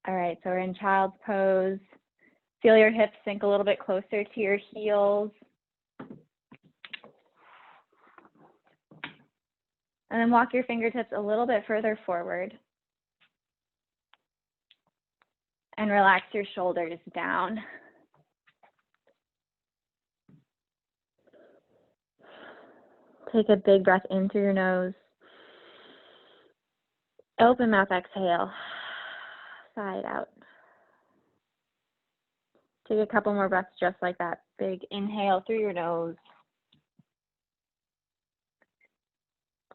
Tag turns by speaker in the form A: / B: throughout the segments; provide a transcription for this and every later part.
A: All right, so we're in child's pose. Feel your hips sink a little bit closer to your heels. And then walk your fingertips a little bit further forward. And relax your shoulders down. Take a big breath in through your nose. Open mouth, exhale. Sigh it out. Take a couple more breaths just like that. Big inhale through your nose.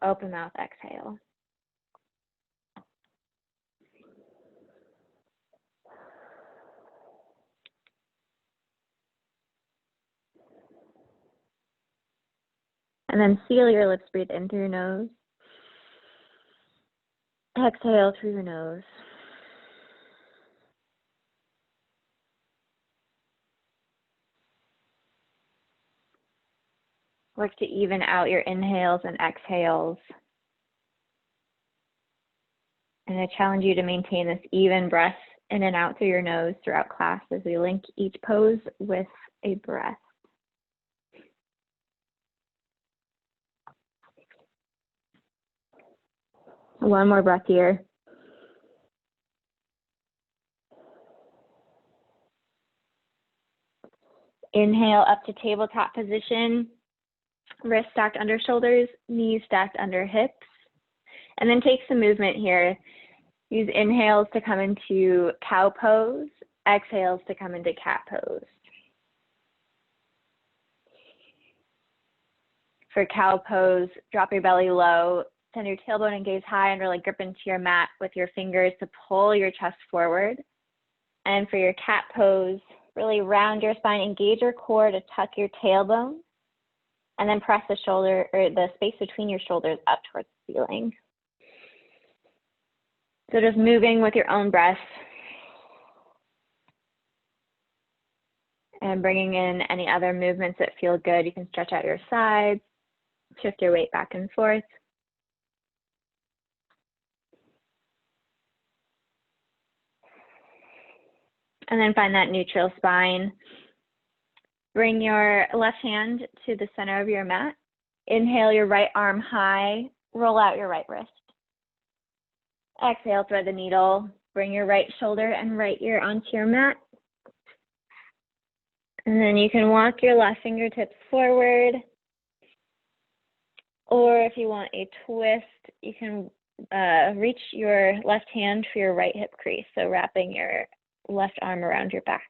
A: Open mouth, exhale. And then seal your lips, breathe in through your nose. Exhale through your nose. Work to even out your inhales and exhales. And I challenge you to maintain this even breath in and out through your nose throughout class as we link each pose with a breath. One more breath here. Inhale up to tabletop position. Wrists stacked under shoulders, knees stacked under hips. And then take some movement here. Use inhales to come into cow pose, exhales to come into cat pose. For cow pose, drop your belly low, send your tailbone and gaze high and really grip into your mat with your fingers to pull your chest forward. And for your cat pose, really round your spine, engage your core to tuck your tailbone, and then press the shoulder or the space between your shoulders up towards the ceiling. So just moving with your own breath and bringing in any other movements that feel good. You can stretch out your sides, shift your weight back and forth. And then find that neutral spine. Bring your left hand to the center of your mat. Inhale your right arm high, roll out your right wrist. Exhale, thread the needle. Bring your right shoulder and right ear onto your mat. And then you can walk your left fingertips forward. Or if you want a twist, you can reach your left hand for your right hip crease. So wrapping your left arm around your back.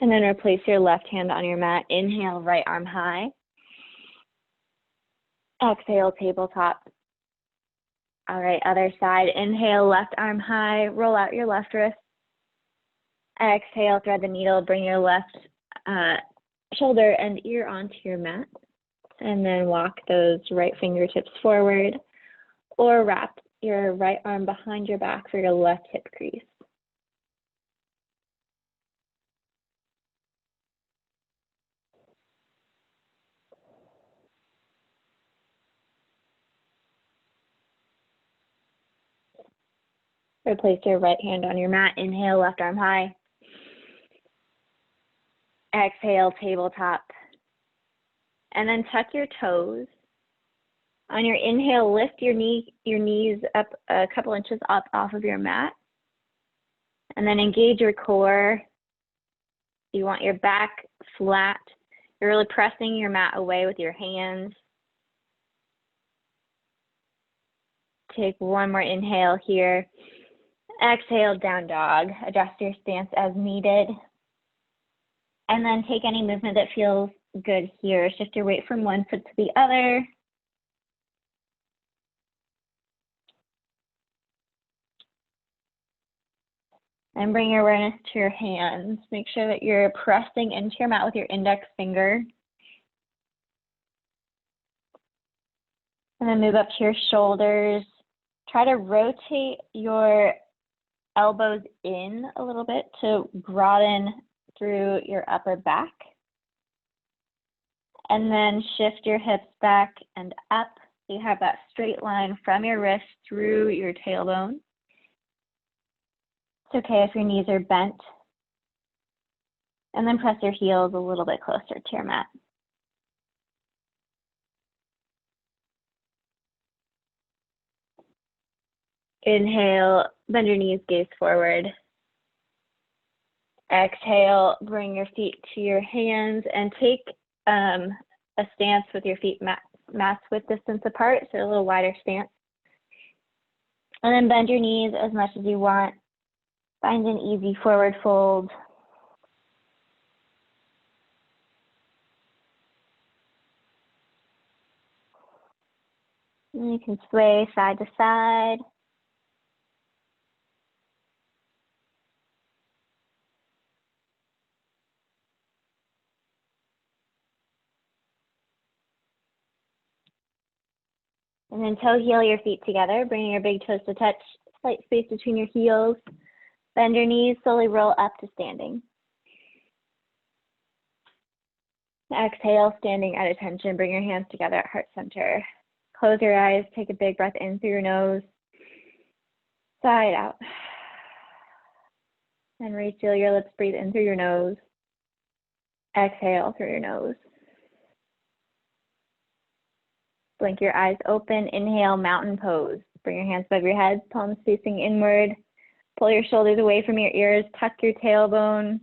A: And then replace your left hand on your mat. Inhale, right arm high. Exhale, tabletop. All right, other side. Inhale, left arm high. Roll out your left wrist. Exhale, thread the needle. Bring your left shoulder and ear onto your mat. And then walk those right fingertips forward. Or wrap your right arm behind your back for your left hip crease. Replace your right hand on your mat. Inhale, left arm high. Exhale, tabletop. And then tuck your toes. On your inhale, lift your knees up a couple inches up off of your mat. And then engage your core. You want your back flat. You're really pressing your mat away with your hands. Take one more inhale here. Exhale, down dog. Adjust your stance as needed. And then take any movement that feels good here. Shift your weight from one foot to the other. And bring your awareness to your hands. Make sure that you're pressing into your mat with your index finger. And then move up to your shoulders. Try to rotate your elbows in a little bit to broaden through your upper back. And then shift your hips back and up. You have that straight line from your wrist through your tailbone. It's okay if your knees are bent. And then press your heels a little bit closer to your mat. Inhale, bend your knees, gaze forward. Exhale, bring your feet to your hands and take a stance with your feet mats width distance apart, so a little wider stance. And then bend your knees as much as you want. Find an easy forward fold. And you can sway side to side. And then toe heel your feet together, bringing your big toes to touch, slight space between your heels. Bend your knees, slowly roll up to standing. Exhale, standing at attention, bring your hands together at heart center. Close your eyes, take a big breath in through your nose, side out. And reseal your lips, breathe in through your nose. Exhale through your nose. Blink your eyes open, inhale, mountain pose. Bring your hands above your head, palms facing inward. Pull your shoulders away from your ears, tuck your tailbone.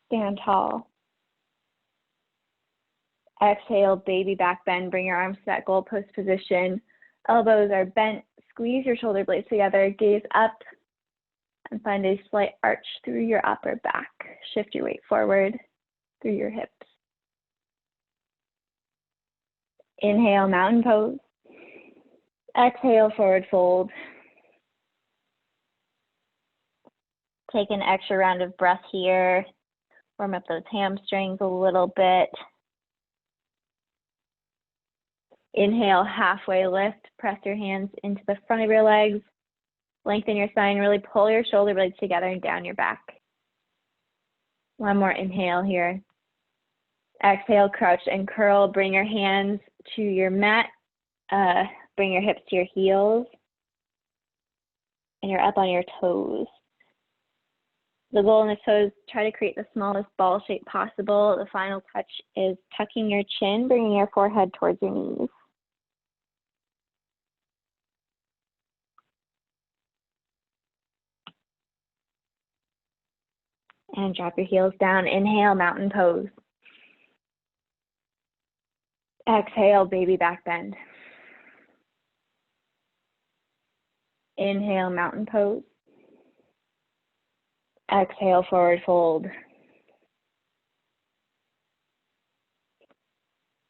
A: Stand tall. Exhale, baby back bend. Bring your arms to that goalpost position. Elbows are bent. Squeeze your shoulder blades together. Gaze up and find a slight arch through your upper back. Shift your weight forward through your hips. Inhale, mountain pose. Exhale, forward fold. Take an extra round of breath here. Warm up those hamstrings a little bit. Inhale, halfway lift. Press your hands into the front of your legs. Lengthen your spine. Really pull your shoulder blades together and down your back. One more inhale here. Exhale, crouch and curl. Bring your hands to your mat. Bring your hips to your heels. And you're up on your toes. The goal in this pose, try to create the smallest ball shape possible. The final touch is tucking your chin, bringing your forehead towards your knees. And drop your heels down. Inhale, mountain pose. Exhale, baby back bend. Inhale, mountain pose. Exhale, forward fold.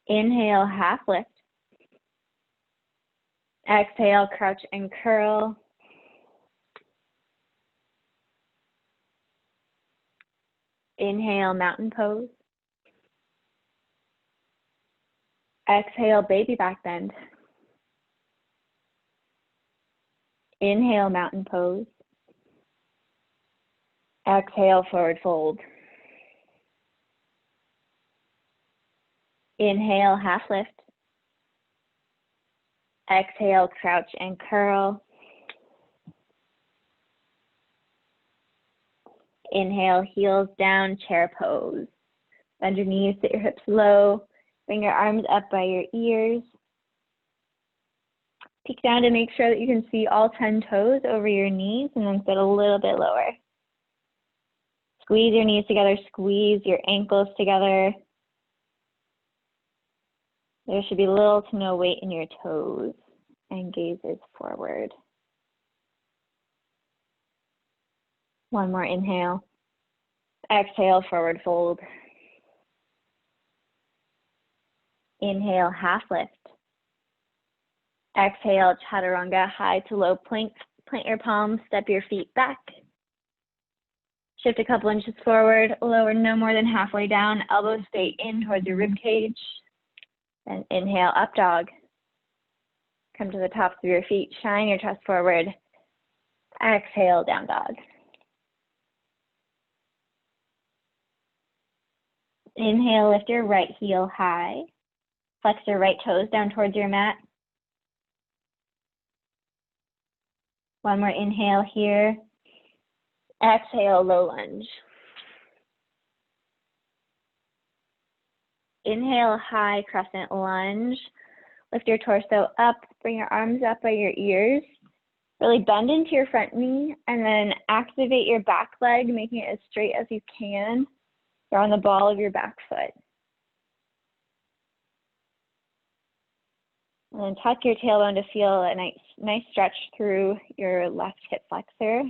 A: Inhale, half lift. Exhale, crouch and curl. Inhale, mountain pose. Exhale, baby back bend. Inhale, mountain pose. Exhale, forward fold. Inhale, half lift. Exhale, crouch and curl. Inhale, heels down, chair pose. Bend your knees, sit your hips low. Bring your arms up by your ears. Peek down to make sure that you can see all 10 toes over your knees and then sit a little bit lower. Squeeze your knees together, squeeze your ankles together. There should be little to no weight in your toes and gazes forward. One more inhale. Exhale, forward fold. Inhale, half lift. Exhale, chaturanga, high to low plank. Plant your palms, step your feet back. Shift a couple inches forward, lower no more than halfway down. Elbows stay in towards your rib cage. Then inhale, up dog. Come to the tops of your feet, shine your chest forward. Exhale, down dog. Inhale, lift your right heel high. Flex your right toes down towards your mat. One more inhale here. Exhale, low lunge. Inhale, high crescent lunge. Lift your torso up, bring your arms up by your ears. Really bend into your front knee and then activate your back leg, making it as straight as you can. You're on the ball of your back foot. And then tuck your tailbone to feel a nice stretch through your left hip flexor.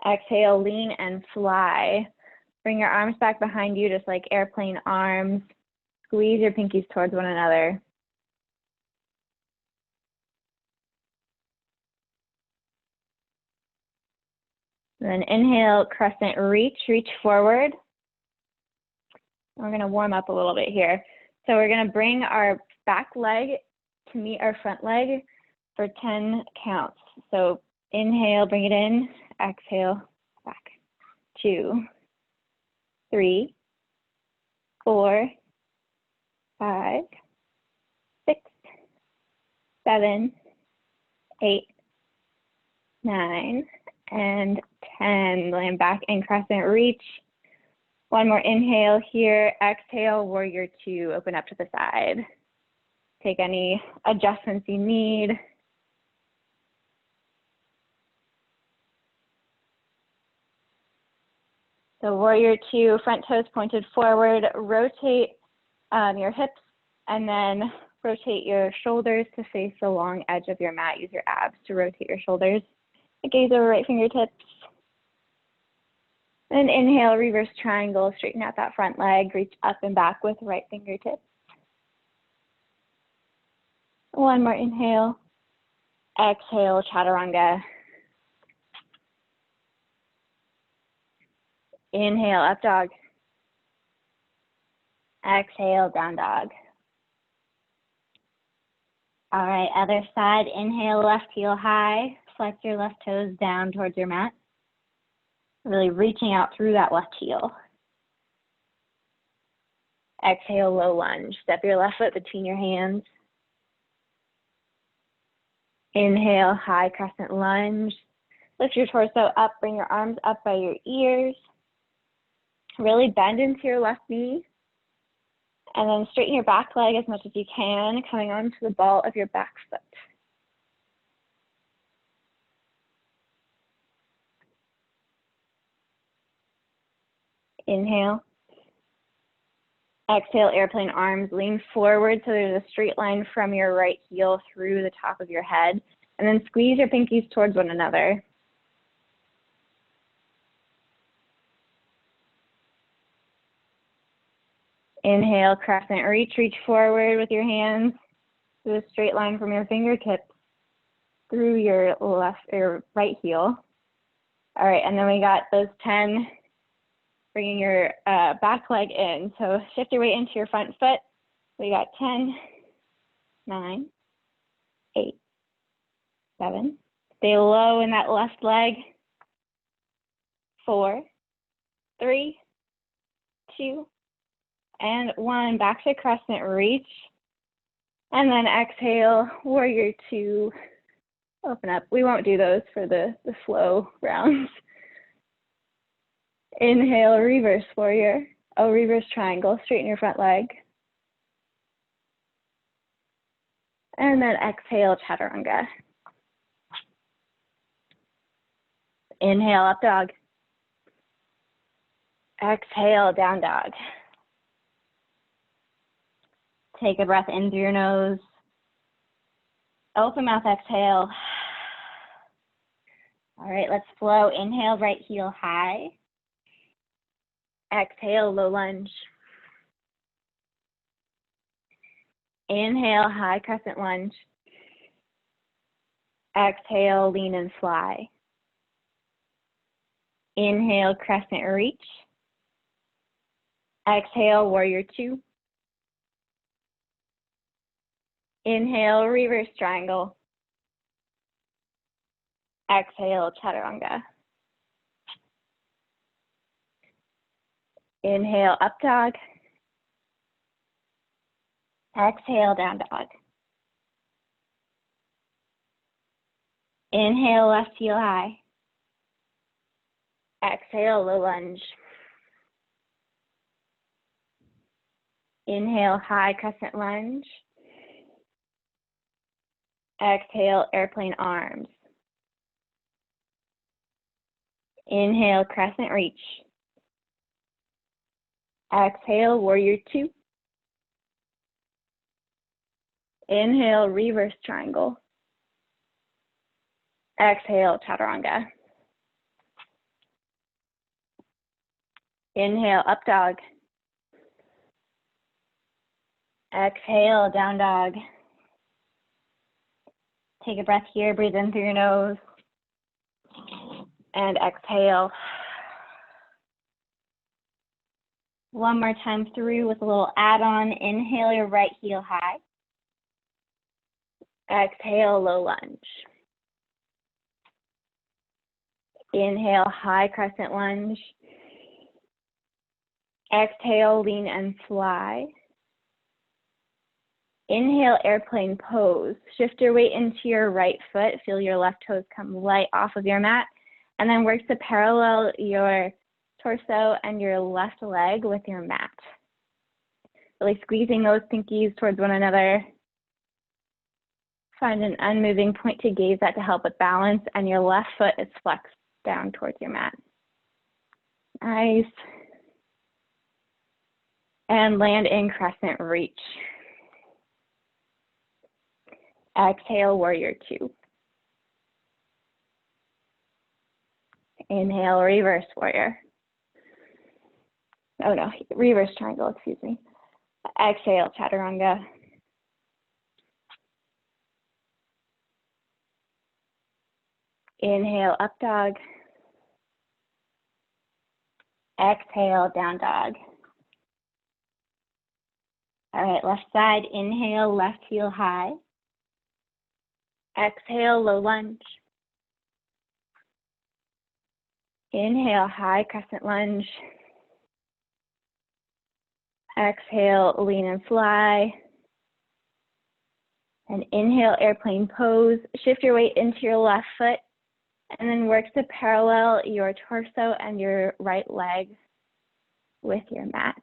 A: Exhale, lean and fly. Bring your arms back behind you, just like airplane arms. Squeeze your pinkies towards one another. And then inhale, crescent reach forward. We're going to warm up a little bit here. So we're going to bring our back leg to meet our front leg for 10 counts. So inhale, bring it in. Exhale, back. 2, 3, 4, 5, 6, 7, 8, 9, and 10. Land back in crescent reach. One more inhale here. Exhale, warrior 2. Open up to the side. Take any adjustments you need. So warrior 2, front toes pointed forward. Rotate your hips and then rotate your shoulders to face the long edge of your mat. Use your abs to rotate your shoulders. Gaze over right fingertips. And inhale, reverse triangle. Straighten out that front leg. Reach up and back with right fingertips. One more inhale. Exhale, chaturanga. Inhale, up dog. Exhale, down dog. All right, other side. Inhale, left heel high. Flex your left toes down towards your mat. Really reaching out through that left heel. Exhale, low lunge. Step your left foot between your hands. Inhale, high crescent lunge. Lift your torso up, bring your arms up by your ears. Really bend into your left knee. And then straighten your back leg as much as you can, coming onto the ball of your back foot. Inhale. Exhale, airplane arms. Lean forward so there's a straight line from your right heel through the top of your head. And then squeeze your pinkies towards one another. Inhale, crescent reach. Reach forward with your hands to a straight line from your fingertips through your left or right heel. All right, and then we got those 10, bringing your back leg in. So shift your weight into your front foot. We got 10, 9, 8, 7. Stay low in that left leg. 4, 3, 2, and 1. Back to crescent reach. And then exhale, warrior 2. Open up. We won't do those for the slow rounds. Inhale, reverse warrior. Oh, reverse triangle. Straighten your front leg. And then exhale, chaturanga. Inhale, up dog. Exhale, down dog. Take a breath in through your nose. Open mouth, exhale. All right, let's flow. Inhale, right heel high. Exhale, low lunge. Inhale, high crescent lunge. Exhale, lean and fly. Inhale, crescent reach. Exhale, warrior 2. Inhale, reverse triangle. Exhale, chaturanga. Inhale, up dog. Exhale, down dog. Inhale, left heel high. Exhale, low lunge. Inhale, high crescent lunge. Exhale, airplane arms. Inhale, crescent reach. Exhale, warrior two. Inhale, reverse triangle. Exhale, chaturanga. Inhale, up dog. Exhale, down dog. Take a breath here, breathe in through your nose. And exhale. One more time through with a little add-on. Inhale your right heel high. Exhale, low lunge. Inhale, high crescent lunge. Exhale, lean and fly. Inhale, airplane pose. Shift your weight into your right foot. Feel your left toes come light off of your mat. And then work to parallel your torso and your left leg with your mat. Really squeezing those pinkies towards one another. Find an unmoving point to gaze at to help with balance, and your left foot is flexed down towards your mat. Nice. And land in crescent reach. Exhale, warrior two. Inhale, reverse warrior. Oh no, reverse triangle, excuse me. Exhale, chaturanga. Inhale, up dog. Exhale, down dog. All right, left side, inhale, left heel high. Exhale, low lunge. Inhale, high crescent lunge. Exhale, lean and fly. And inhale, airplane pose. Shift your weight into your left foot and then work to parallel your torso and your right leg with your mat.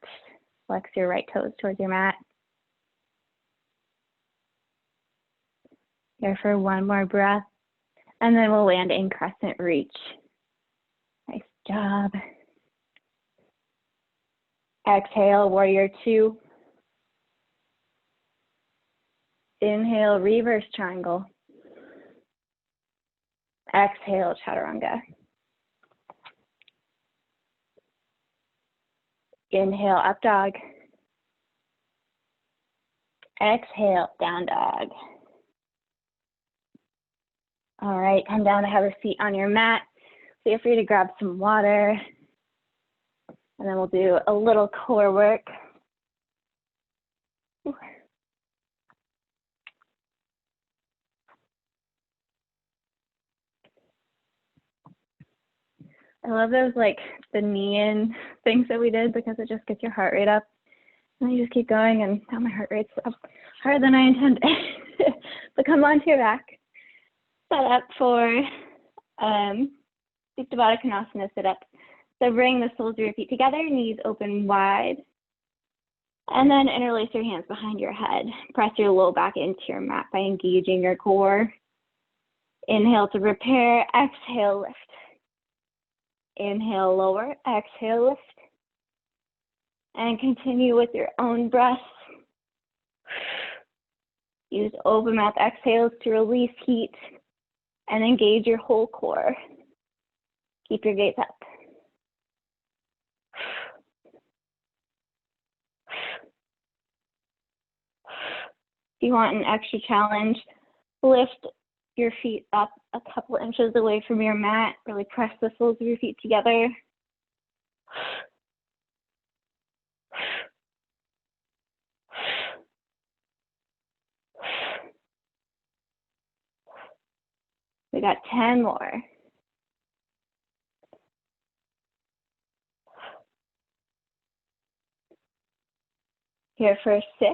A: Flex your right toes towards your mat. Here for one more breath, and then we'll land in crescent reach. Nice job. Exhale, warrior two. Inhale, reverse triangle. Exhale, chaturanga. Inhale, up dog. Exhale, down dog. All right, come down to have a seat on your mat. Feel free to grab some water. And then we'll do a little core work. I love those, like, the knee-in things that we did because it just gets your heart rate up. And you just keep going, and now my heart rate's up higher than I intended. So come onto your back. Set up for Supta Konasana sit-up. So bring the soles of your feet together, knees open wide. And then interlace your hands behind your head. Press your low back into your mat by engaging your core. Inhale to prepare, exhale, lift. Inhale, lower, exhale, lift. And continue with your own breath. Use open mouth exhales to release heat and engage your whole core. Keep your gaze up. If you want an extra challenge, lift your feet up a couple inches away from your mat. Really press the soles of your feet together. We got 10 more. Here for 6,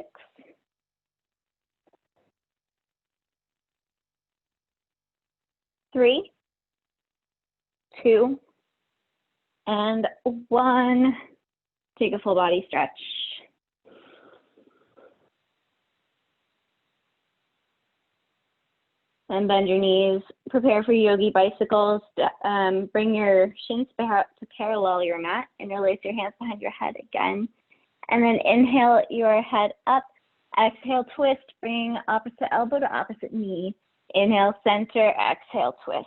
A: 3, 2, and 1. Take a full body stretch. And bend your knees. Prepare for yogi bicycles. Bring your shins to parallel your mat. Interlace your hands behind your head again. And then inhale your head up. Exhale, twist. Bring opposite elbow to opposite knee. Inhale, center. Exhale, twist.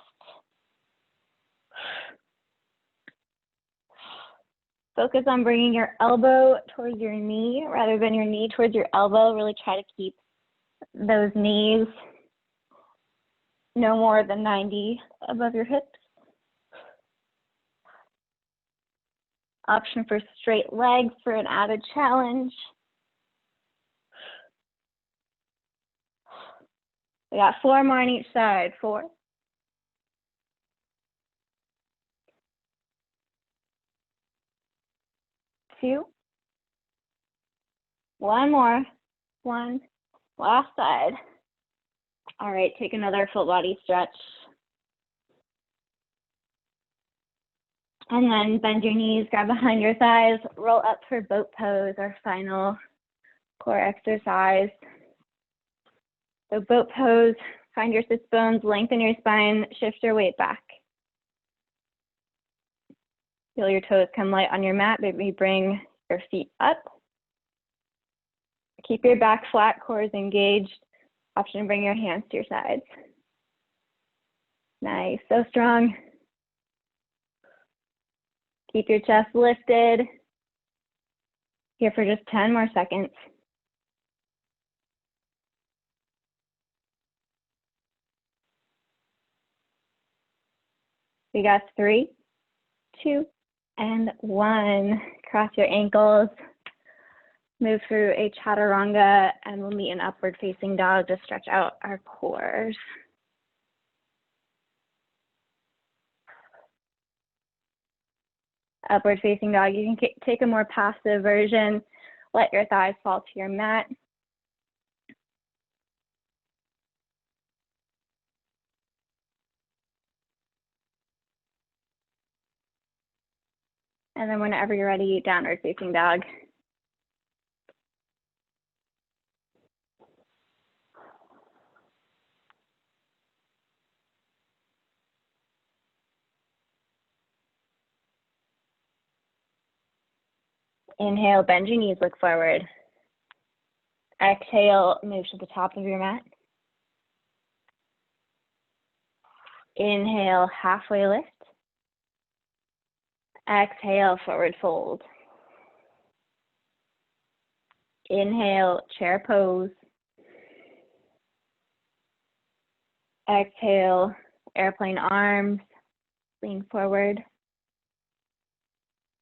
A: Focus on bringing your elbow towards your knee rather than your knee towards your elbow. Really try to keep those knees no more than 90 above your hips. Option for straight legs for an added challenge. We got 4 more on each side. 4. 2. 1 more. 1. Last side. All right, take another full body stretch. And then bend your knees, grab behind your thighs, roll up for boat pose, our final core exercise. So boat pose, find your sits bones, lengthen your spine, shift your weight back. Feel your toes come light on your mat, maybe bring your feet up. Keep your back flat, core is engaged. Option to bring your hands to your sides. Nice, so strong. Keep your chest lifted. Here for just 10 more seconds. We got 3, 2, and 1. Cross your ankles. Move through a chaturanga, and we'll meet in upward facing dog to stretch out our cores. Upward facing dog, you can take a more passive version. Let your thighs fall to your mat. And then whenever you're ready, downward facing dog. Inhale, bend your knees, look forward. Exhale, move to the top of your mat. Inhale, halfway lift. Exhale, forward fold. Inhale, chair pose. Exhale, airplane arms, lean forward.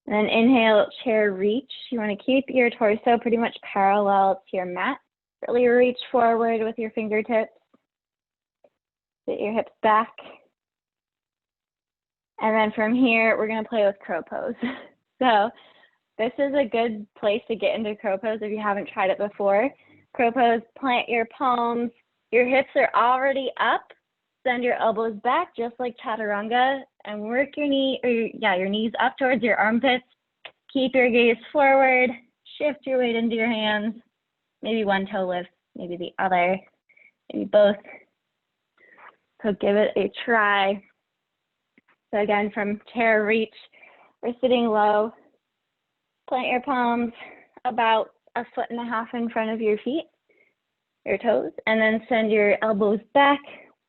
A: And then inhale, chair reach. You want to keep your torso pretty much parallel to your mat. Really reach forward with your fingertips. Sit your hips back. And then from here, we're going to play with crow pose. So this is a good place to get into crow pose if you haven't tried it before. Crow pose, plant your palms. Your hips are already up. Send your elbows back, just like chaturanga, and work your your knees up towards your armpits. Keep your gaze forward. Shift your weight into your hands. Maybe one toe lifts, maybe the other, maybe both. So give it a try. So again, from chair reach, we're sitting low. Plant your palms about 1.5 feet in front of your feet, your toes, and then send your elbows back,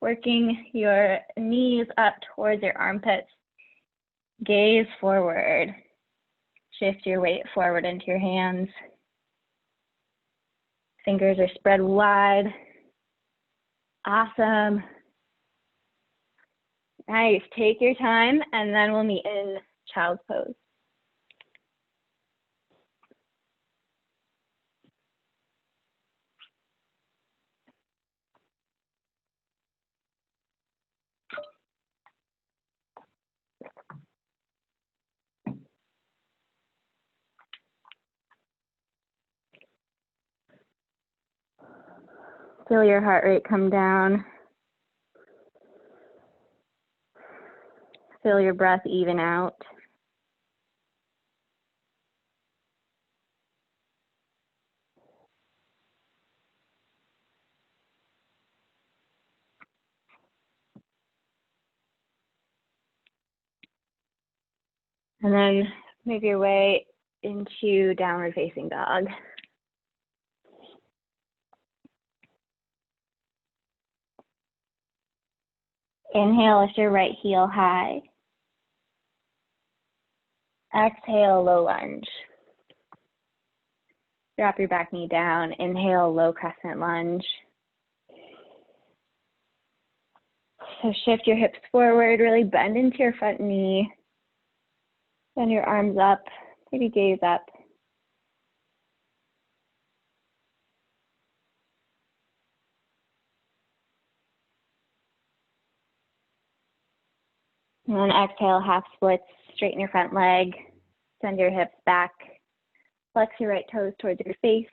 A: working your knees up towards your armpits. Gaze forward. Shift your weight forward into your hands. Fingers are spread wide. Awesome. Nice. Take your time, and then we'll meet in child's pose. Feel your heart rate come down. Feel your breath even out. And then move your way into downward facing dog. Inhale, lift your right heel high. Exhale, low lunge. Drop your back knee down. Inhale, low crescent lunge. So shift your hips forward, really bend into your front knee. Send your arms up, maybe gaze up. And then exhale, half splits, straighten your front leg, send your hips back, flex your right toes towards your face.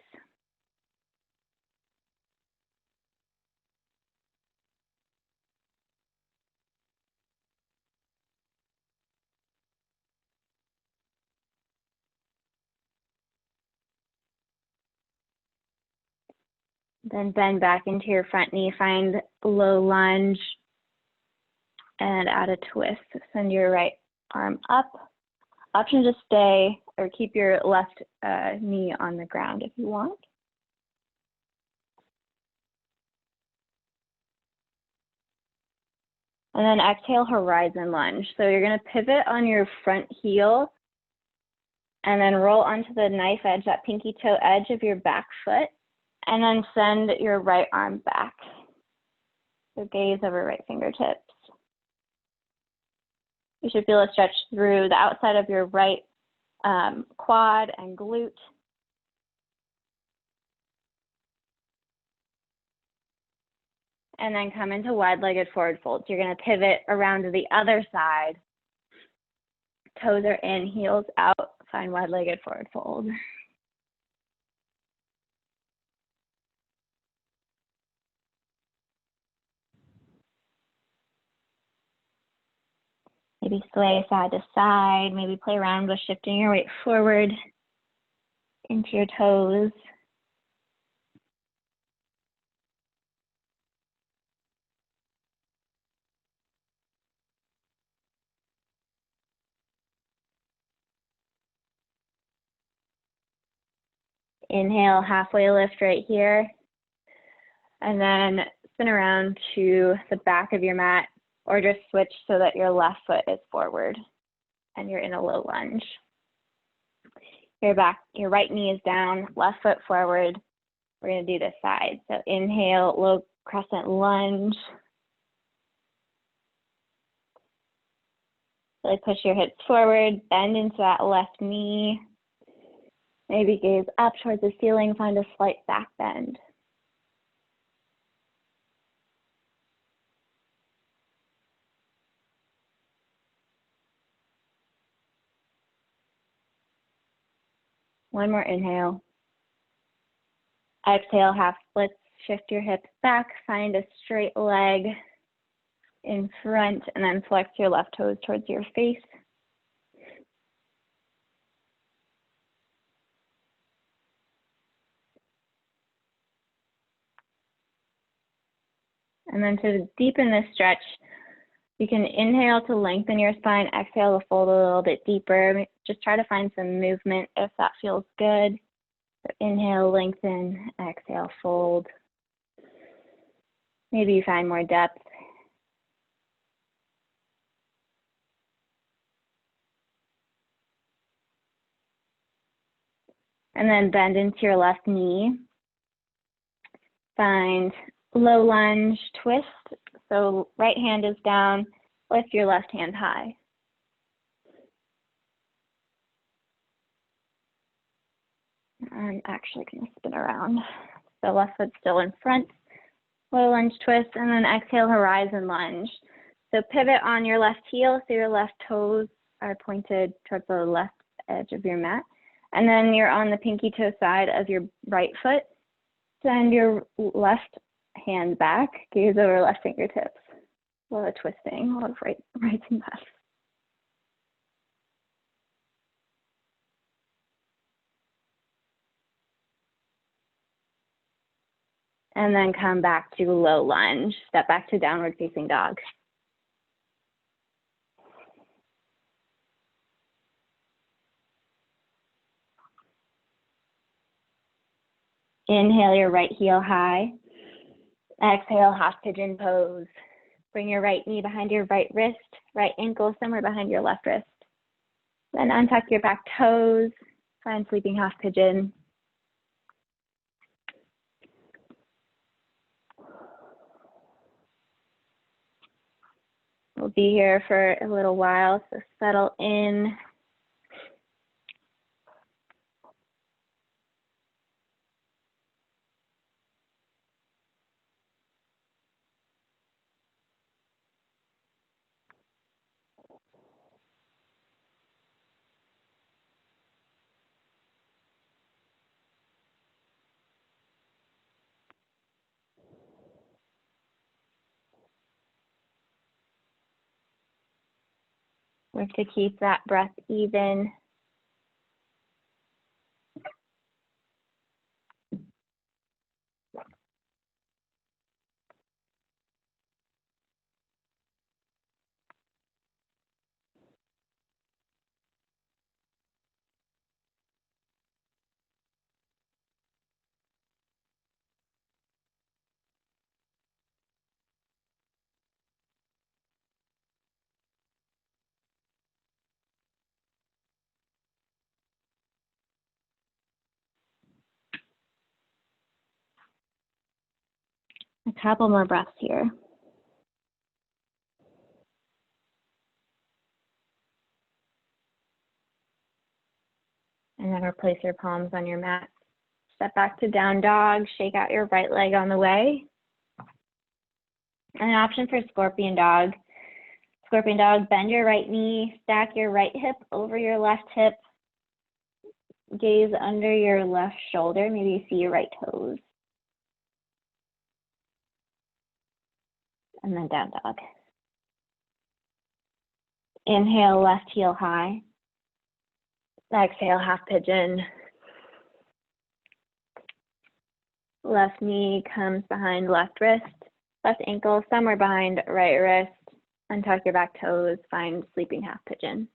A: Then bend back into your front knee, find low lunge, and add a twist. Send your right arm up. Option to stay or keep your left knee on the ground if you want. And then exhale, horizon lunge. So you're gonna pivot on your front heel and then roll onto the knife edge, that pinky toe edge of your back foot, and then send your right arm back. So gaze over right fingertips. You should feel a stretch through the outside of your right quad and glute. And then come into wide-legged forward fold. So you're gonna pivot around to the other side. Toes are in, heels out, find wide-legged forward fold. Maybe sway side to side, maybe play around with shifting your weight forward into your toes. Inhale, halfway lift right here. And then spin around to the back of your mat or just switch so that your left foot is forward and you're in a low lunge. Your right knee is down, left foot forward. We're gonna do this side. So inhale, low crescent lunge. Really push your hips forward, bend into that left knee. Maybe gaze up towards the ceiling, find a slight back bend. One more inhale. Exhale, half splits, shift your hips back, find a straight leg in front, and then flex your left toes towards your face. And then to deepen this stretch, you can inhale to lengthen your spine, exhale to fold a little bit deeper. Just try to find some movement if that feels good. So inhale, lengthen, exhale, fold. Maybe you find more depth. And then bend into your left knee. Find low lunge twist. So right hand is down, lift your left hand high. I'm actually gonna spin around. So left foot still in front, low lunge twist, and then exhale, horizon lunge. So pivot on your left heel, so your left toes are pointed towards the left edge of your mat. And then you're on the pinky toe side of your right foot. Send your left hand back, gaze over left fingertips. A lot of twisting, a lot of right and left. And then come back to low lunge. Step back to downward facing dog. Inhale your right heel high. Exhale, half pigeon pose. Bring your right knee behind your right wrist, right ankle somewhere behind your left wrist. Then untuck your back toes. Find sleeping half pigeon. We'll be here for a little while, so settle in. Work to keep that breath even. A couple more breaths here. And then replace your palms on your mat. Step back to down dog, shake out your right leg on the way. And an option for scorpion dog. Scorpion dog, bend your right knee, stack your right hip over your left hip. Gaze under your left shoulder, maybe you see your right toes. And then down dog. Inhale, left heel high. Exhale, half pigeon. Left knee comes behind left wrist. Left ankle somewhere behind right wrist. Untuck your back toes, find sleeping half pigeon.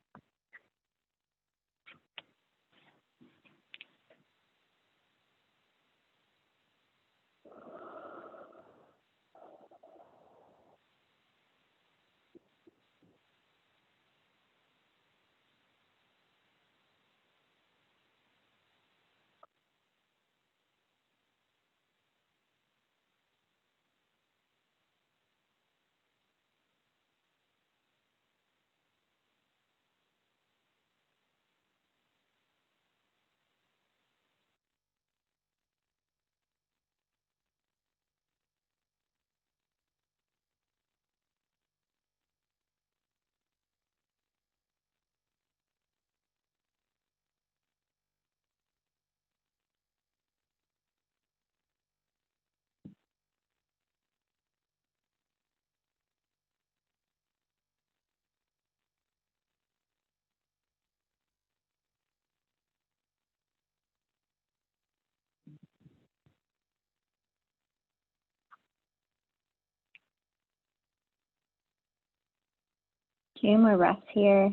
A: Two more breaths here.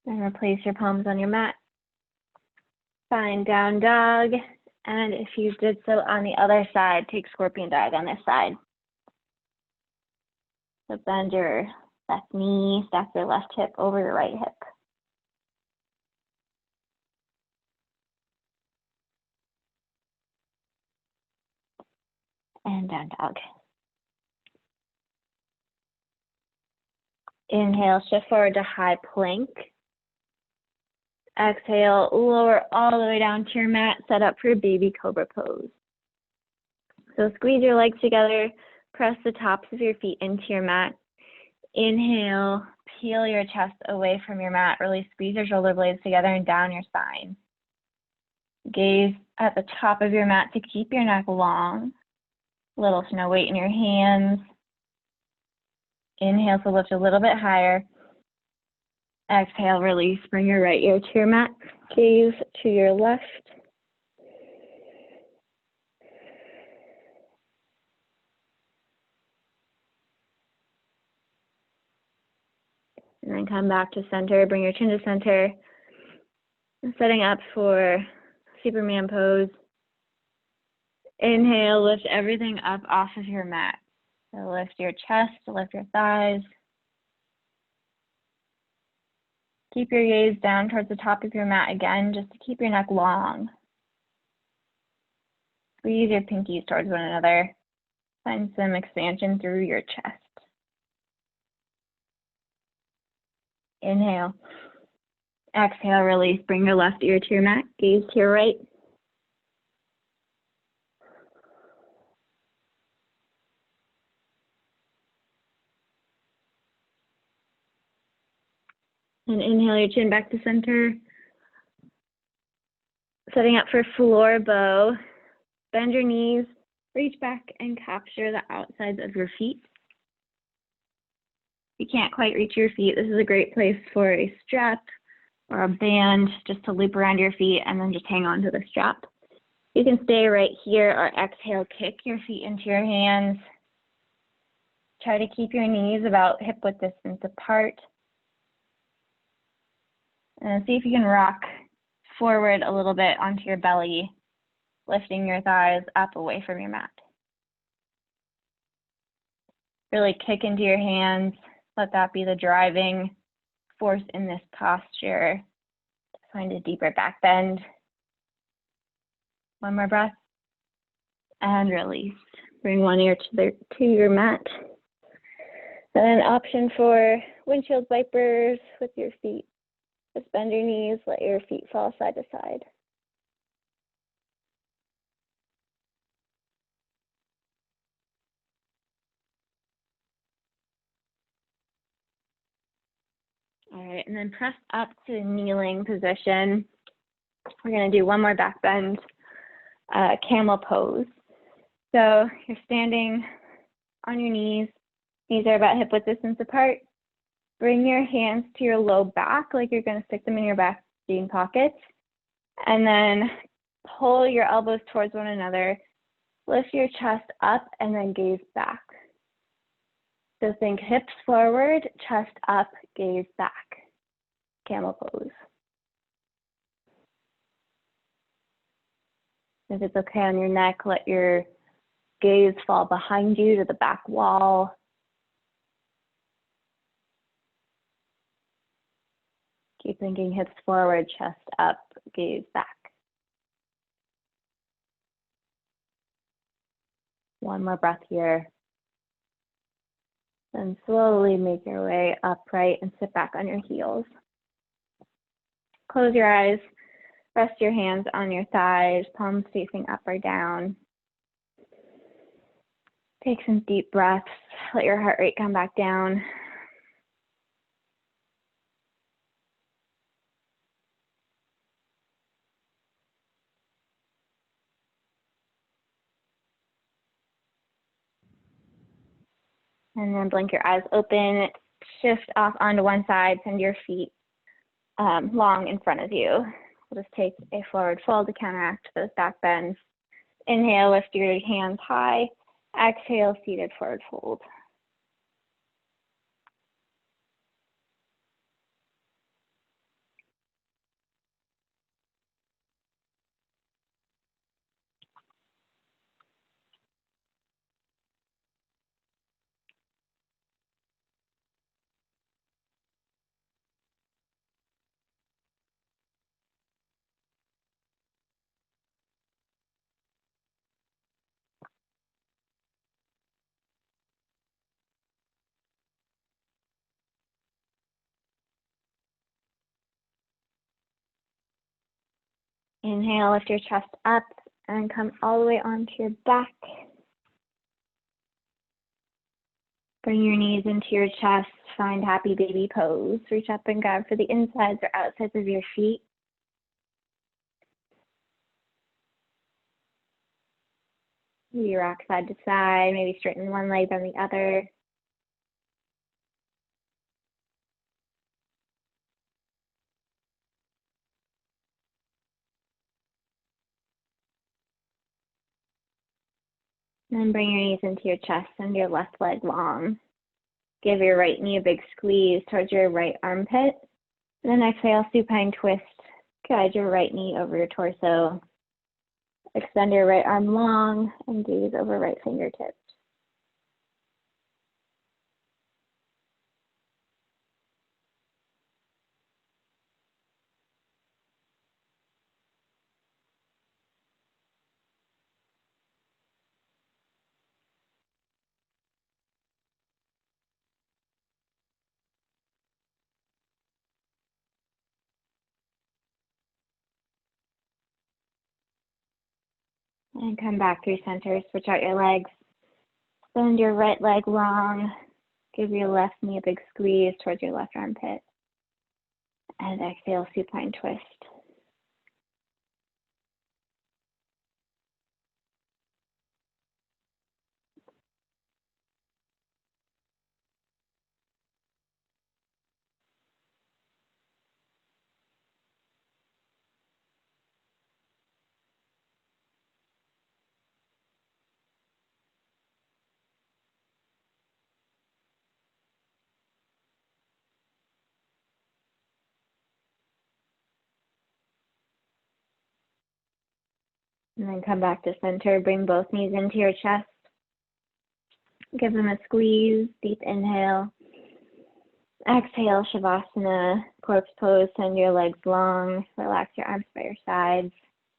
A: And replace your palms on your mat. Find down dog. And if you did so on the other side, take scorpion dog on this side. So bend your left knee, stack your left hip over your right hip. And down dog. Inhale, shift forward to high plank. Exhale, lower all the way down to your mat, set up for baby cobra pose. So squeeze your legs together, press the tops of your feet into your mat. Inhale, peel your chest away from your mat, really squeeze your shoulder blades together and down your spine. Gaze at the top of your mat to keep your neck long. Little to no weight in your hands. Inhale to lift a little bit higher. Exhale, release. Bring your right ear to your mat. Gaze to your left. And then come back to center. Bring your chin to center. Setting up for Superman pose. Inhale, lift everything up off of your mat. So lift your chest, lift your thighs. Keep your gaze down towards the top of your mat again, just to keep your neck long. Squeeze your pinkies towards one another. Find some expansion through your chest. Inhale. Exhale, release. Bring your left ear to your mat. Gaze to your right. And inhale your chin back to center. Setting up for floor bow. Bend your knees. Reach back and capture the outsides of your feet. If you can't quite reach your feet, this is a great place for a strap or a band just to loop around your feet and then just hang on to the strap. You can stay right here or exhale, kick your feet into your hands. Try to keep your knees about hip-width distance apart. And see if you can rock forward a little bit onto your belly, lifting your thighs up away from your mat. Really kick into your hands. Let that be the driving force in this posture. Find a deeper back bend. One more breath. And release. Bring one ear to your mat. And an option for windshield wipers with your feet. Just bend your knees, let your feet fall side to side. All right, and then press up to kneeling position. We're going to do one more back bend, camel pose. So you're standing on your knees. Knees are about hip-width distance apart. Bring your hands to your low back, like you're going to stick them in your back jean pockets. And then pull your elbows towards one another. Lift your chest up and then gaze back. So think hips forward, chest up, gaze back. Camel pose. If it's okay on your neck, let your gaze fall behind you to the back wall. Keep thinking hips forward, chest up, gaze back. One more breath here. Then slowly make your way upright and sit back on your heels. Close your eyes. Rest your hands on your thighs, palms facing up or down. Take some deep breaths. Let your heart rate come back down. And then blink your eyes open, shift off onto one side, send your feet long in front of you. We'll just take a forward fold to counteract those back bends. Inhale, lift your hands high. Exhale, seated forward fold. Inhale, lift your chest up and come all the way onto your back. Bring your knees into your chest, find happy baby pose. Reach up and grab for the insides or outsides of your feet. Maybe rock side to side, maybe straighten one leg then the other. And then bring your knees into your chest and your left leg long. Give your right knee a big squeeze towards your right armpit. And then exhale, supine twist. Guide your right knee over your torso. Extend your right arm long and gaze over right fingertips. And come back through center, switch out your legs. Bend your right leg long. Give your left knee a big squeeze towards your left armpit. And exhale, supine twist. And then come back to center. Bring both knees into your chest. Give them a squeeze. Deep inhale. Exhale, Shavasana. Corpse pose. Send your legs long. Relax your arms by your sides.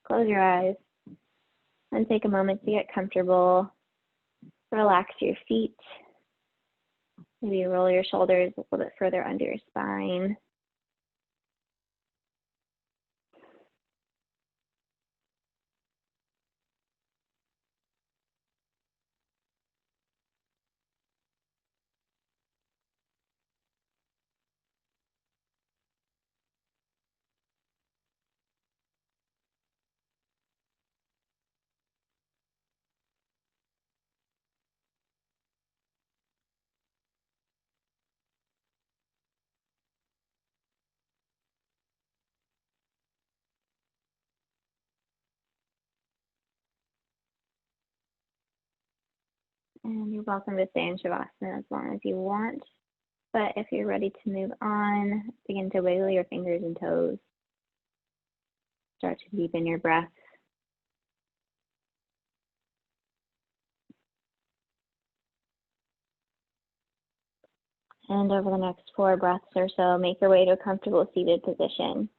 A: Close your eyes. And take a moment to get comfortable. Relax your feet. Maybe roll your shoulders a little bit further under your spine. And you're welcome to stay in Shavasana as long as you want. But if you're ready to move on, begin to wiggle your fingers and toes. Start to deepen your breath. And over the next 4 breaths or so, make your way to a comfortable seated position.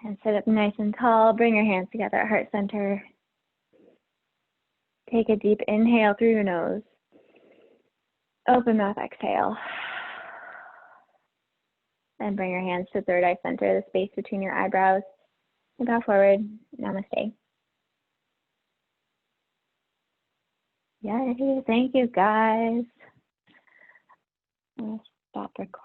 A: And sit up nice and tall. Bring your hands together at heart center. Take a deep inhale through your nose. Open mouth, exhale. And bring your hands to third eye center, the space between your eyebrows. And bow forward. Namaste. Yay, thank you guys. I'll stop recording.